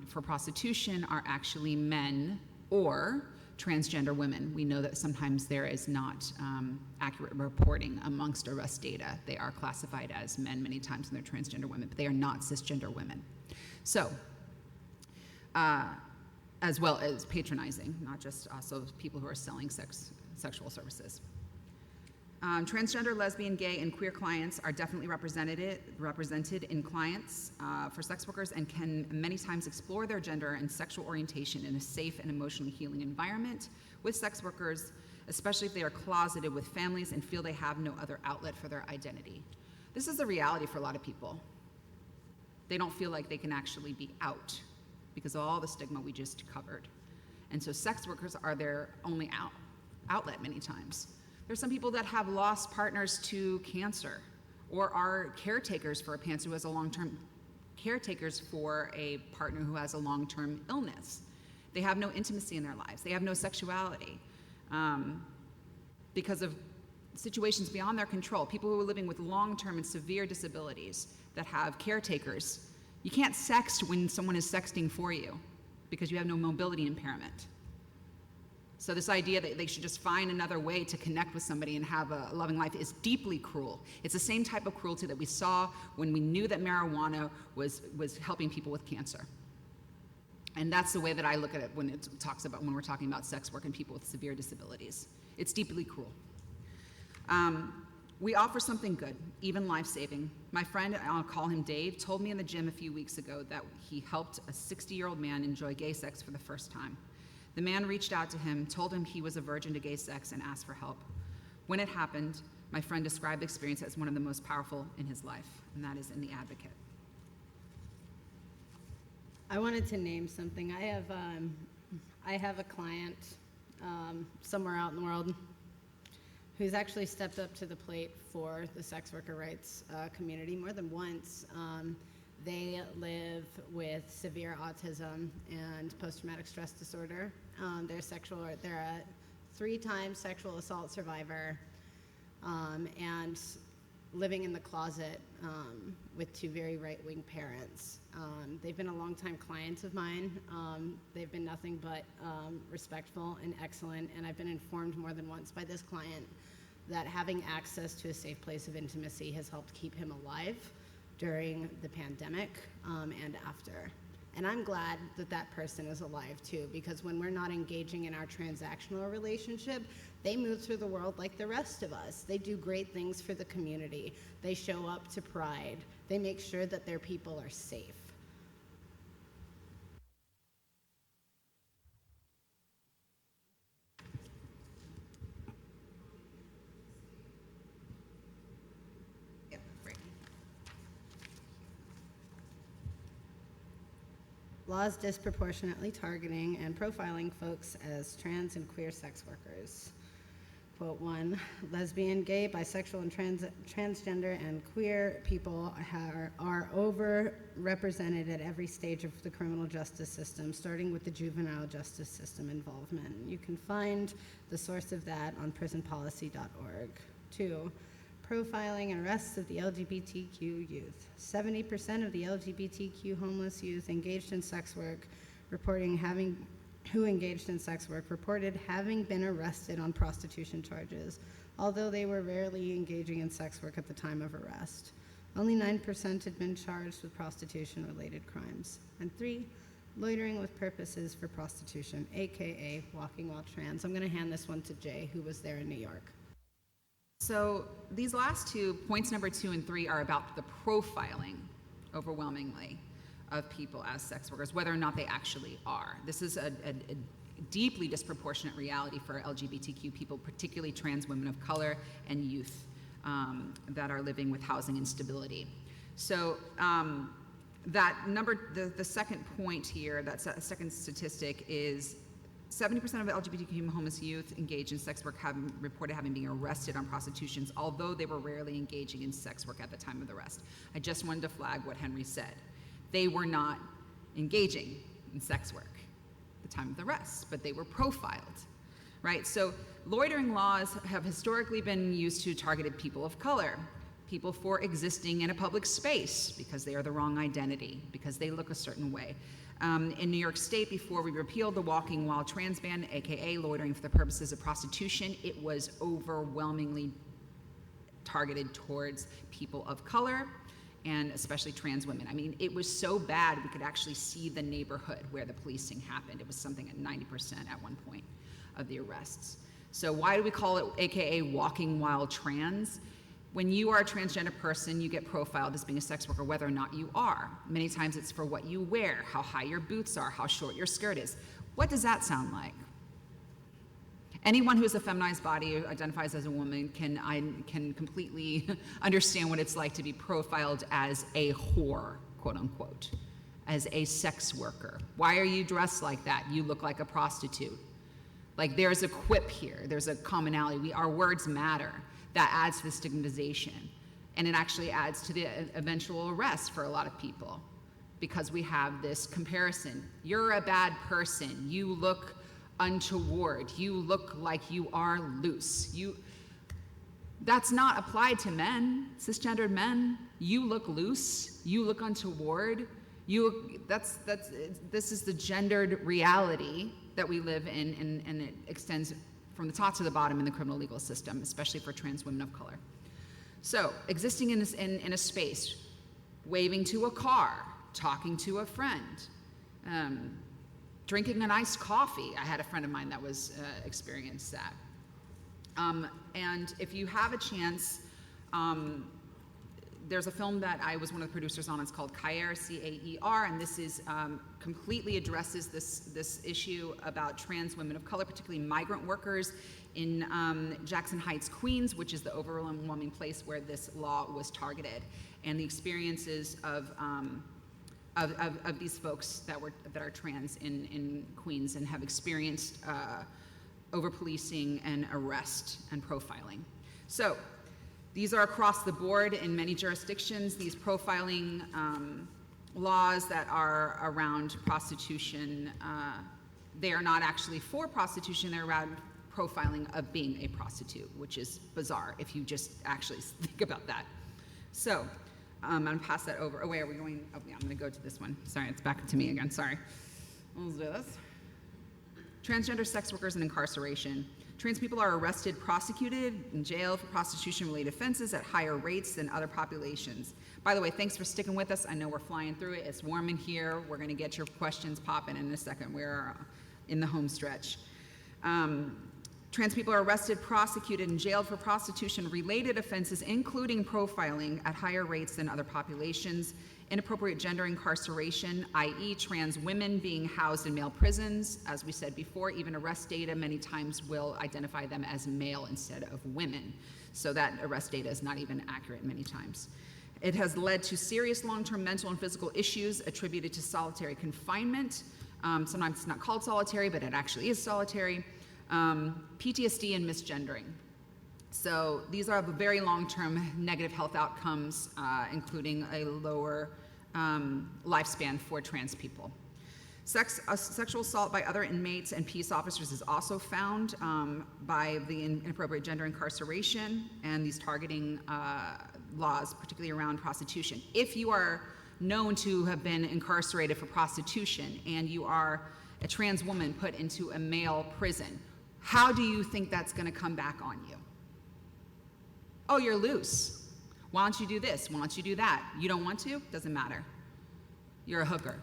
for prostitution are actually men or transgender women. We know that sometimes there is not accurate reporting amongst arrest data. They are classified as men many times and they're transgender women, but they are not cisgender women. So, as well as patronizing, not just also people who are selling sexual services. Transgender, lesbian, gay, and queer clients are definitely represented in clients for sex workers and can many times explore their gender and sexual orientation in a safe and emotionally healing environment with sex workers, especially if they are closeted with families and feel they have no other outlet for their identity. This is the reality for a lot of people. They don't feel like they can actually be out because of all the stigma we just covered. And so sex workers are their only outlet many times. There's some people that have lost partners to cancer or are caretakers for a partner who has caretakers for a partner who has a long-term illness. They have no intimacy in their lives. They have no sexuality because of situations beyond their control. People who are living with long-term and severe disabilities that have caretakers. You can't sext when someone is sexting for you because you have no mobility impairment. So this idea that they should just find another way to connect with somebody and have a loving life is deeply cruel. It's the same type of cruelty that we saw when we knew that marijuana was helping people with cancer. And that's the way that I look at it when we're talking about sex work and people with severe disabilities. It's deeply cruel. We offer something good, even life-saving. My friend, I'll call him Dave, told me in the gym a few weeks ago that he helped a 60-year-old man enjoy gay sex for the first time. The man reached out to him, told him he was a virgin to gay sex, and asked for help. When it happened, my friend described the experience as one of the most powerful in his life, and that is in The Advocate. I wanted to name something. I have a client somewhere out in the world who's actually stepped up to the plate for the sex worker rights community more than once. They live with severe autism and post-traumatic stress disorder. They're a 3-time sexual assault survivor and living in the closet with 2 very right-wing parents. They've been a longtime client of mine. They've been nothing but respectful and excellent, and I've been informed more than once by this client that having access to a safe place of intimacy has helped keep him alive during the pandemic and after. And I'm glad that that person is alive too, because when we're not engaging in our transactional relationship, they move through the world like the rest of us. They do great things for the community. They show up to Pride. They make sure that their people are safe. Yep, great. Laws disproportionately targeting and profiling folks as trans and queer sex workers. Quote 1, lesbian, gay, bisexual, and transgender and queer people are overrepresented at every stage of the criminal justice system, starting with the juvenile justice system involvement. You can find the source of that on prisonpolicy.org. 2, profiling and arrests of the LGBTQ youth. 70% of the LGBTQ homeless youth engaged in sex work reported having been arrested on prostitution charges, although they were rarely engaging in sex work at the time of arrest. Only 9% had been charged with prostitution-related crimes. And 3, loitering with purposes for prostitution, AKA walking while trans. I'm gonna hand this one to Jay, who was there in New York. So these last 2, points number 2 and 3, are about the profiling. overwhelmingly, of people as sex workers, whether or not they actually are. This is a deeply disproportionate reality for LGBTQ people, particularly trans women of color and youth that are living with housing instability. So that number, the second point here, that's a second statistic, is 70% of LGBTQ homeless youth engaged in sex work have reported having been arrested on prostitutions, although they were rarely engaging in sex work at the time of the arrest. I just wanted to flag what Henry said. They were not engaging in sex work at the time of the arrest, but they were profiled, right? So loitering laws have historically been used to target people of color, people for existing in a public space because they are the wrong identity, because they look a certain way. In New York State, before we repealed the walking while trans ban, aka loitering for the purposes of prostitution, it was overwhelmingly targeted towards people of color and especially trans women. I mean, it was so bad we could actually see the neighborhood where the policing happened. It was something at 90% at one point of the arrests. So why do we call it aka walking while trans? When you are a transgender person, you get profiled as being a sex worker, whether or not you are. Many times it's for what you wear, how high your boots are, how short your skirt is. What does that sound like? Anyone who has a feminized body, who identifies as a woman, can completely understand what it's like to be profiled as a whore, quote unquote, as a sex worker. Why are you dressed like that? You look like a prostitute. Like, there's a quip here, there's a commonality. Our words matter. That adds to the stigmatization. And it actually adds to the eventual arrest for a lot of people because we have this comparison. You're a bad person. You look untoward. You look like you are loose. That's not applied to men, cisgendered men. You look loose. You look untoward. This is the gendered reality that we live in, and it extends from the top to the bottom in the criminal legal system, especially for trans women of color. So, existing in a space, waving to a car, talking to a friend, drinking an iced coffee. I had a friend of mine that was experienced that. And if you have a chance, there's a film that I was one of the producers on. It's called Caer, C-A-E-R, and this is completely addresses this issue about trans women of color, particularly migrant workers in Jackson Heights, Queens, which is the overwhelming place where this law was targeted, and the experiences of these folks that are trans in Queens and have experienced over-policing and arrest and profiling. So these are across the board in many jurisdictions, these profiling laws that are around prostitution. They are not actually for prostitution, they're around profiling of being a prostitute, which is bizarre if you just actually think about that. So I'm gonna pass that over. Oh wait, are we going? Oh yeah, I'm gonna go to this one. Sorry, it's back to me again, sorry. Let's do this. Transgender sex workers and incarceration. Trans people are arrested, prosecuted, in jail for prostitution-related offenses at higher rates than other populations. By the way, thanks for sticking with us. I know we're flying through it. It's warm in here. We're going to get your questions popping in a second. We're in the home stretch. Trans people are arrested, prosecuted, and jailed for prostitution-related offenses, including profiling, at higher rates than other populations. Inappropriate gender incarceration, i.e. trans women being housed in male prisons. As we said before, even arrest data many times will identify them as male instead of women. So that arrest data is not even accurate many times. It has led to serious long-term mental and physical issues attributed to solitary confinement. Sometimes it's not called solitary, but it actually is solitary. PTSD and misgendering. So these are the very long-term negative health outcomes, including a lower lifespan for trans people. Sexual assault by other inmates and peace officers is also found by the inappropriate gender incarceration and these targeting laws, particularly around prostitution. If you are known to have been incarcerated for prostitution and you are a trans woman put into a male prison, how do you think that's going to come back on you? Oh, you're loose. Why don't you do this? Why don't you do that? You don't want to? Doesn't matter. You're a hooker.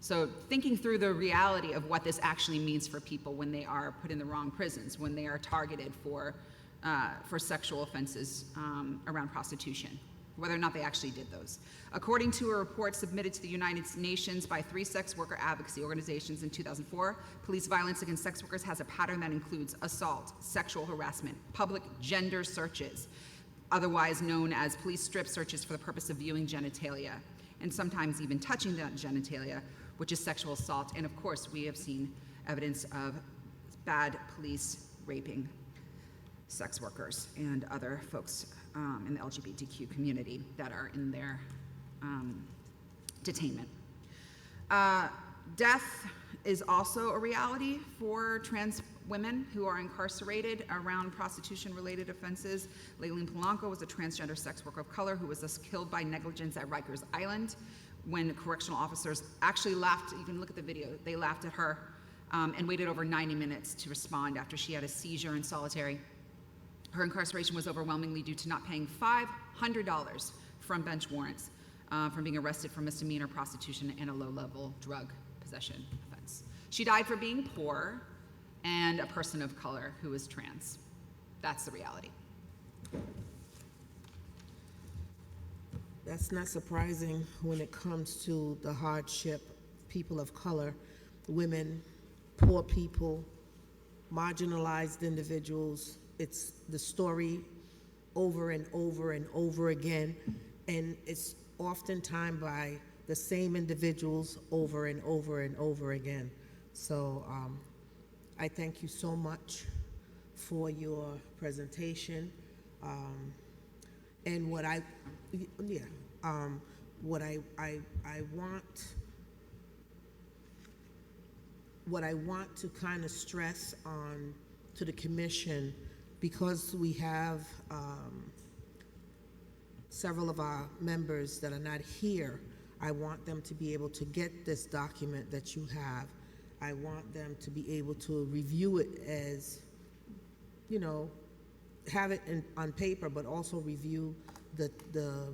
So thinking through the reality of what this actually means for people when they are put in the wrong prisons, when they are targeted for sexual offenses around prostitution. whether or not they actually did those. According to a report submitted to the United Nations by 3 sex worker advocacy organizations in 2004, police violence against sex workers has a pattern that includes assault, sexual harassment, public gender searches, otherwise known as police strip searches for the purpose of viewing genitalia, and sometimes even touching that genitalia, which is sexual assault. And of course, we have seen evidence of bad police raping sex workers and other folks in the LGBTQ community that are in their detainment. Death is also a reality for trans women who are incarcerated around prostitution-related offenses. Layleen Polanco was a transgender sex worker of color who was thus killed by negligence at Rikers Island when correctional officers actually laughed. You can look at the video. They laughed at her and waited over 90 minutes to respond after she had a seizure in solitary. Her incarceration was overwhelmingly due to not paying $500 from bench warrants from being arrested for misdemeanor prostitution and a low-level drug possession offense. She died for being poor and a person of color who is trans. That's the reality. That's not surprising when it comes to the hardship, people of color, women, poor people, marginalized individuals. It's the story over and over and over again, and it's oftentimes by the same individuals over and over and over again. So I thank you so much for your presentation. And what I want to kind of stress on to the commission, because we have several of our members that are not here, I want them to be able to get this document that you have. I want them to be able to review it as, you know, have it on paper, but also review the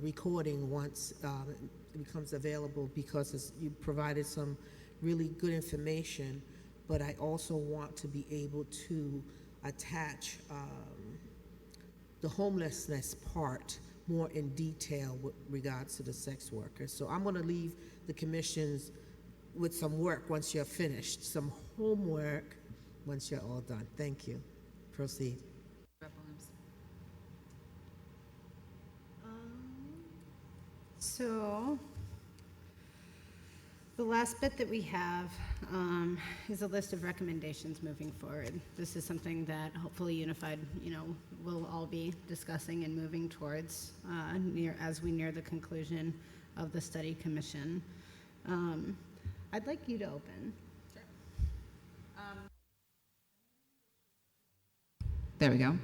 recording once it becomes available, because you provided some really good information. But I also want to be able to attach the homelessness part more in detail with regards to the sex workers. So I'm going to leave the commissions with some work once you're finished, some homework once you're all done. Thank you. Proceed. So the last bit that we have is a list of recommendations moving forward. This is something that hopefully Unified, will all be discussing and moving towards as we near the conclusion of the study commission. I'd like you to open. Sure. There we go.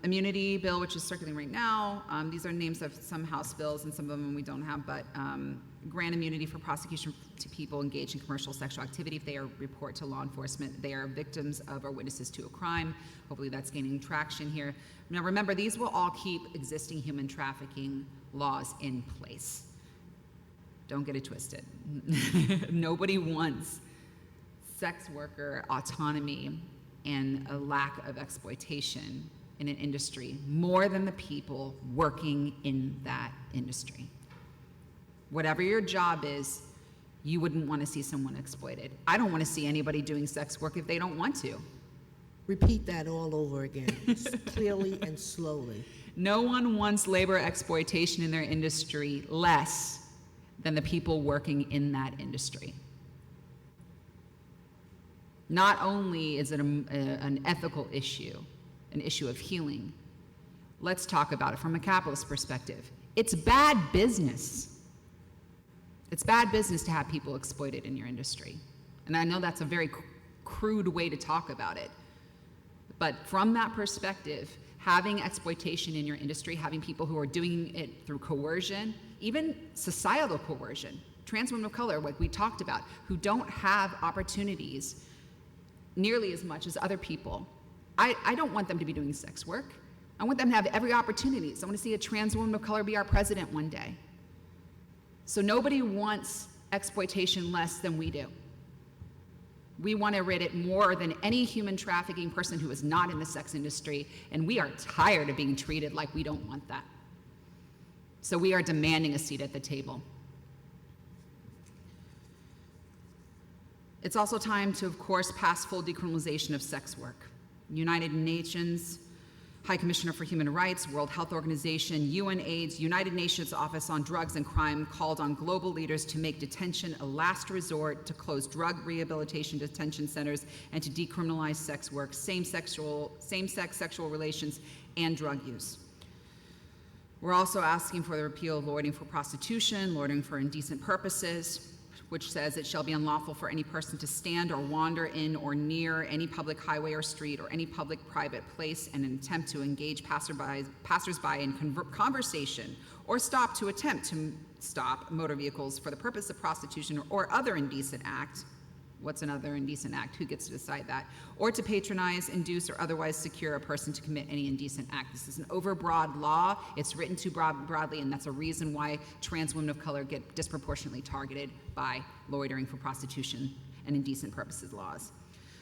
Immunity bill, which is circulating right now. These are names of some House bills, and some of them we don't have, but grant immunity for prosecution to people engaged in commercial sexual activity if they are report to law enforcement they are victims of or witnesses to a crime. Hopefully that's gaining traction here. Now remember, these will all keep existing human trafficking laws in place. Don't get it twisted. Nobody wants sex worker autonomy and a lack of exploitation in an industry more than the people working in that industry. Whatever your job is, you wouldn't want to see someone exploited. I don't want to see anybody doing sex work if they don't want to. Repeat that all over again, clearly and slowly. No one wants labor exploitation in their industry less than the people working in that industry. Not only is it an ethical issue, an issue of healing, let's talk about it from a capitalist perspective. It's bad business. It's bad business to have people exploited in your industry. And I know that's a very crude way to talk about it. But from that perspective, having exploitation in your industry, having people who are doing it through coercion, even societal coercion, trans women of color, like we talked about, who don't have opportunities nearly as much as other people. I don't want them to be doing sex work. I want them to have every opportunity. So I want to see a trans woman of color be our president one day. So nobody wants exploitation less than we do. We want to rid it more than any human trafficking person who is not in the sex industry, and we are tired of being treated like we don't want that. So we are demanding a seat at the table. It's also time to, of course, pass full decriminalization of sex work. United Nations High Commissioner for Human Rights, World Health Organization, UNAIDS, United Nations Office on Drugs and Crime called on global leaders to make detention a last resort, to close drug rehabilitation detention centers, and to decriminalize sex work, same-sex sexual relations, and drug use. We're also asking for the repeal of loitering for prostitution, loitering for indecent purposes, which says it shall be unlawful for any person to stand or wander in or near any public highway or street or any public private place in an attempt to engage passersby in conversation or attempt to stop motor vehicles for the purpose of prostitution or other indecent act. What's another indecent act? Who gets to decide that? Or to patronize, induce, or otherwise secure a person to commit any indecent act. This is an overbroad law. It's written too broadly, and that's a reason why trans women of color get disproportionately targeted by loitering for prostitution and indecent purposes laws.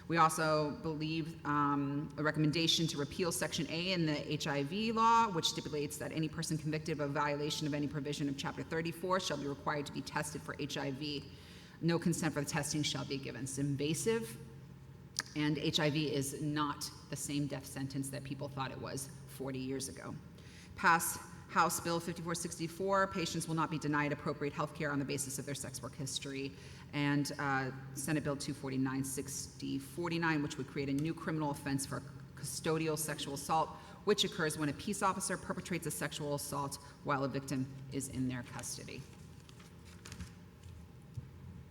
We also believe a recommendation to repeal Section A in the HIV law, which stipulates that any person convicted of a violation of any provision of Chapter 34 shall be required to be tested for HIV. No consent for the testing shall be given. It's invasive, and HIV is not the same death sentence that people thought it was 40 years ago. Pass House Bill 5464, patients will not be denied appropriate health care on the basis of their sex work history, and Senate Bill 249-6049, which would create a new criminal offense for custodial sexual assault, which occurs when a peace officer perpetrates a sexual assault while a victim is in their custody.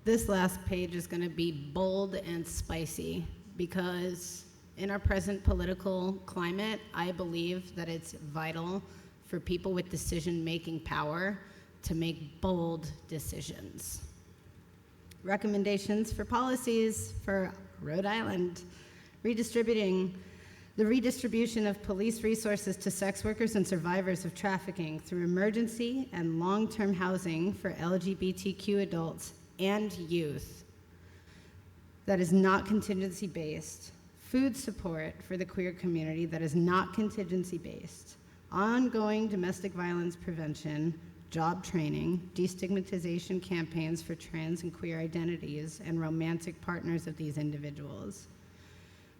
This last page is going to be bold and spicy because in our present political climate, I believe that it's vital for people with decision-making power to make bold decisions. Recommendations for policies for Rhode Island: the redistribution of police resources to sex workers and survivors of trafficking through emergency and long-term housing for LGBTQ adults and youth that is not contingency-based, food support for the queer community that is not contingency-based, ongoing domestic violence prevention, job training, destigmatization campaigns for trans and queer identities and romantic partners of these individuals.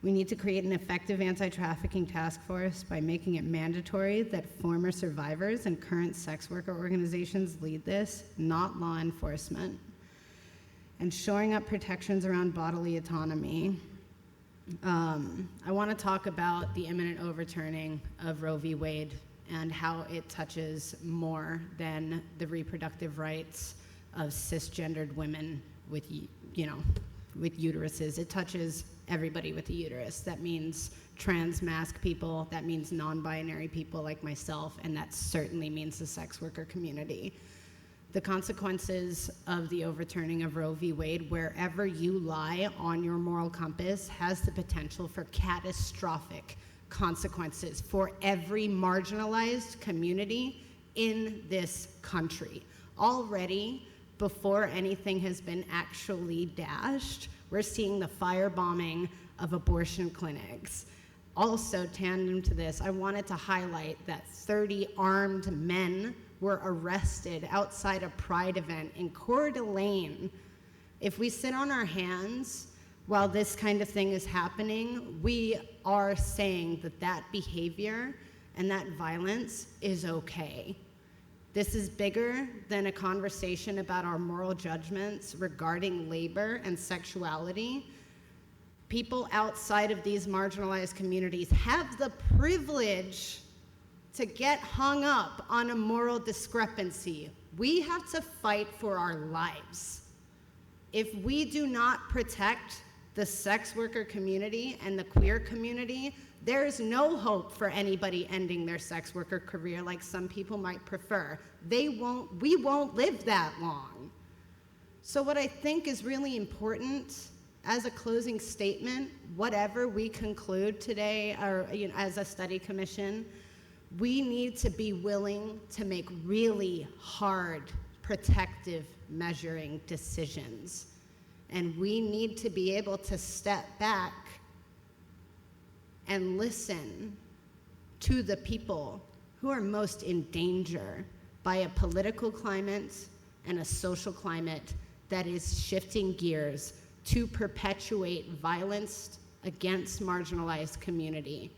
We need to create an effective anti-trafficking task force by making it mandatory that former survivors and current sex worker organizations lead this, not law enforcement. And shoring up protections around bodily autonomy. I want to talk about the imminent overturning of Roe v. Wade and how it touches more than the reproductive rights of cisgendered women with uteruses. It touches everybody with a uterus. That means trans masc people, that means non-binary people like myself, and that certainly means the sex worker community. The consequences of the overturning of Roe v. Wade, wherever you lie on your moral compass, has the potential for catastrophic consequences for every marginalized community in this country. Already, before anything has been actually dashed, we're seeing the firebombing of abortion clinics. Also, tandem to this, I wanted to highlight that 30 armed men were arrested outside a Pride event in Coeur d'Alene. If we sit on our hands while this kind of thing is happening, we are saying that that behavior and that violence is okay. This is bigger than a conversation about our moral judgments regarding labor and sexuality. People outside of these marginalized communities have the privilege to get hung up on a moral discrepancy. We have to fight for our lives. If we do not protect the sex worker community and the queer community, there is no hope for anybody ending their sex worker career like some people might prefer. We won't live that long. So what I think is really important as a closing statement, whatever we conclude today, or as a study commission, we need to be willing to make really hard, protective, measuring decisions. And we need to be able to step back and listen to the people who are most in danger by a political climate and a social climate that is shifting gears to perpetuate violence against marginalized communities,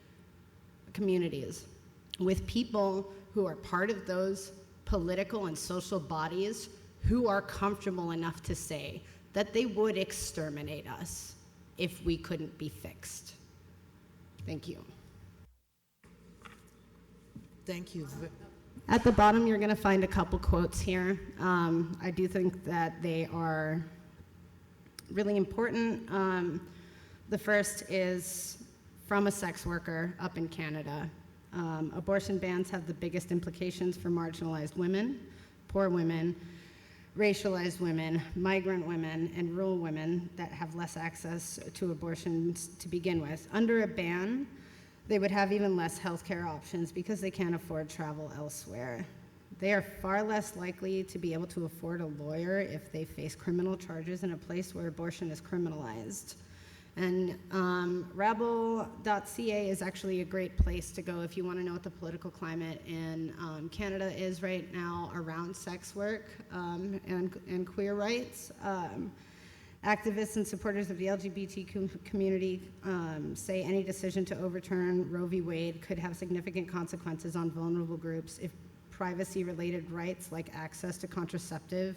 with people who are part of those political and social bodies who are comfortable enough to say that they would exterminate us if we couldn't be fixed. Thank you. Thank you. At the bottom, you're going to find a couple quotes here. I do think that they are really important. The first is from a sex worker up in Canada. Abortion bans have the biggest implications for marginalized women, poor women, racialized women, migrant women, and rural women that have less access to abortions to begin with. Under a ban, they would have even less healthcare options because they can't afford travel elsewhere. They are far less likely to be able to afford a lawyer if they face criminal charges in a place where abortion is criminalized. And rabble.ca is actually a great place to go if you want to know what the political climate in Canada is right now around sex work and queer rights. Activists and supporters of the LGBTQ community say any decision to overturn Roe v. Wade could have significant consequences on vulnerable groups if privacy-related rights like access to contraceptions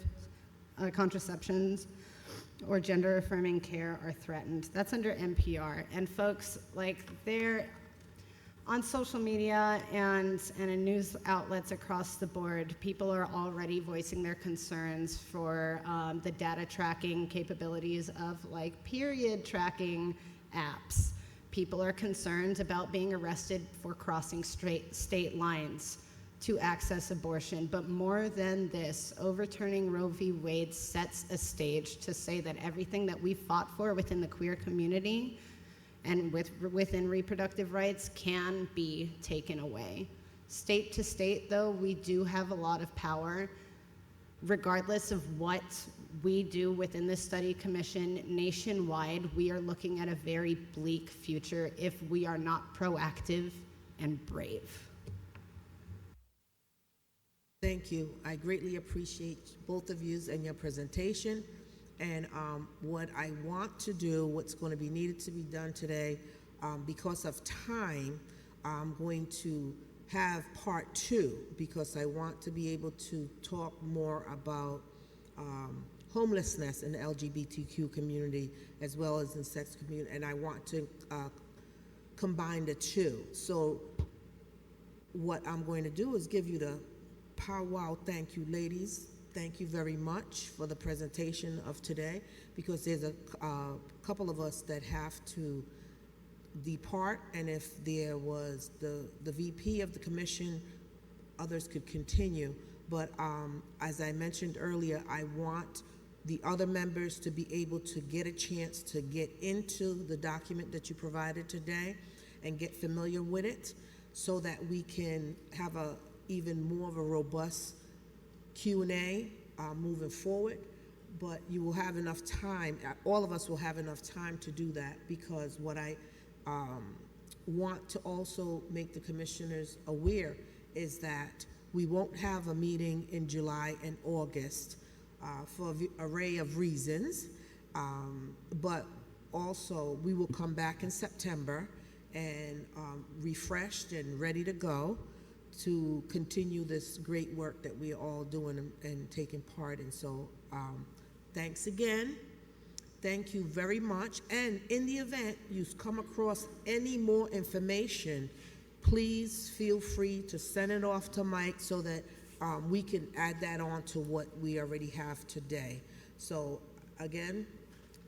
or gender-affirming care are threatened. That's under NPR. And folks, like, they're on social media and in news outlets across the board, people are already voicing their concerns for the data tracking capabilities of, like, period tracking apps. People are concerned about being arrested for crossing state lines to access abortion. But more than this, overturning Roe v. Wade sets a stage to say that everything that we fought for within the queer community and within reproductive rights can be taken away. State to state, though, we do have a lot of power. Regardless of what we do within the study commission, nationwide, we are looking at a very bleak future if we are not proactive and brave. Thank you. I greatly appreciate both of you and your presentation. And what I want to do, what's going to be needed to be done today, because of time, I'm going to have part 2 because I want to be able to talk more about homelessness in the LGBTQ community as well as in sex community, and I want to combine the two. So what I'm going to do is give you the powwow thank you, ladies. Thank you very much for the presentation of today, because there's a couple of us that have to depart, and if there was the VP of the commission, others could continue. But as I mentioned earlier, I want the other members to be able to get a chance to get into the document that you provided today and get familiar with it so that we can have a even more of a robust Q&A moving forward. But you will have enough time, all of us will have enough time to do that, because what I want to also make the commissioners aware is that we won't have a meeting in July and August for an array of reasons, but also we will come back in September and refreshed and ready to go to continue this great work that we are all doing and taking part in. So thanks again. Thank you very much. And in the event you come across any more information, please feel free to send it off to Mike so that we can add that on to what we already have today. So again,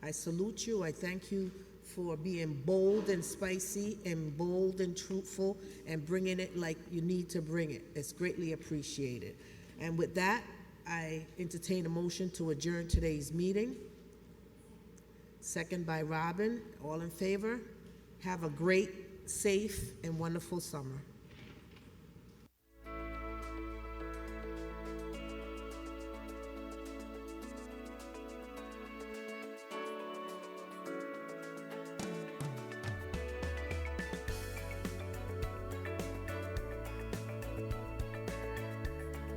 I salute you. I thank you for being bold and spicy and bold and truthful and bringing it like you need to bring it. It's greatly appreciated. And with that, I entertain a motion to adjourn today's meeting. Second by Robin. All in favor? Have a great, safe, and wonderful summer.